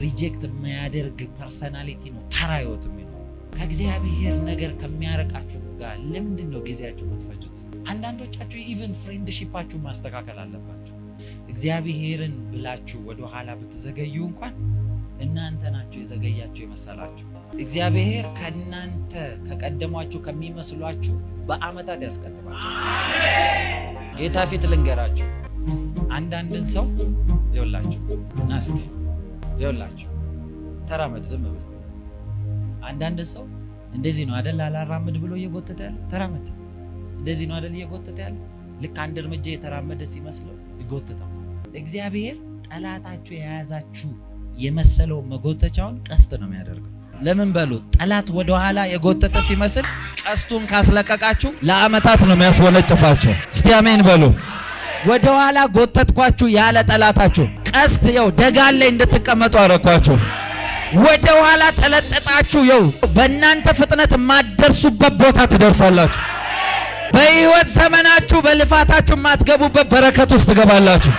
ሪጀክት የሚያደርግ ፐርሰናሊቲ ነው ተራ ህይወት የሚኖር። ከእግዚአብሔር ነገር ከሚያረቃችሁ ጋር ለምንድነው ጊዜያችሁ የምትፈጁት? አንዳንዶቻችሁ ኢቭን ፍሬንድሺፓችሁ ማስተካከል አለባችሁ። እግዚአብሔርን ብላችሁ ወደ ኋላ ብትዘገዩ እንኳን እናንተ ናችሁ የዘገያችሁ የመሰላችሁ። እግዚአብሔር ከናንተ ከቀደሟችሁ ከሚመስሏችሁ በአመታት ያስቀድማችሁ። ጌታ ፊት ልንገራችሁ፣ አንዳንድን ሰው ይወላችሁ ናስቲ ይወላችሁ ተራመድ ዝም ብሎ አንዳንድ ሰው እንደዚህ ነው አይደል አላራመድ ብሎ እየጎተተ ያለ ተራመድ እንደዚህ ነው አይደል እየጎተተ ያለ ልክ አንድ እርምጃ የተራመደ ሲመስለው ይጎተታል። እግዚአብሔር ጠላታችሁ የያዛችሁ የመሰለው መጎተቻውን ቀስት ነው የሚያደርገው። ለምን በሉ ጠላት ወደ ኋላ የጎተተ ሲመስል ቀስቱን ካስለቀቃችሁ ለአመታት ነው የሚያስወነጭፋችሁ። እስቲ አሜን በሉ። ወደ ኋላ ጎተትኳችሁ ያለ ጠላታችሁ ቀስት ይው ደጋን ላይ እንድትቀመጡ አረኳችሁ። ወደ ኋላ ተለጠጣችሁ ይው በእናንተ ፍጥነት ማደርሱበት ቦታ ትደርሳላችሁ። በህይወት ዘመናችሁ በልፋታችሁ ማትገቡበት በረከት ውስጥ ትገባላችሁ።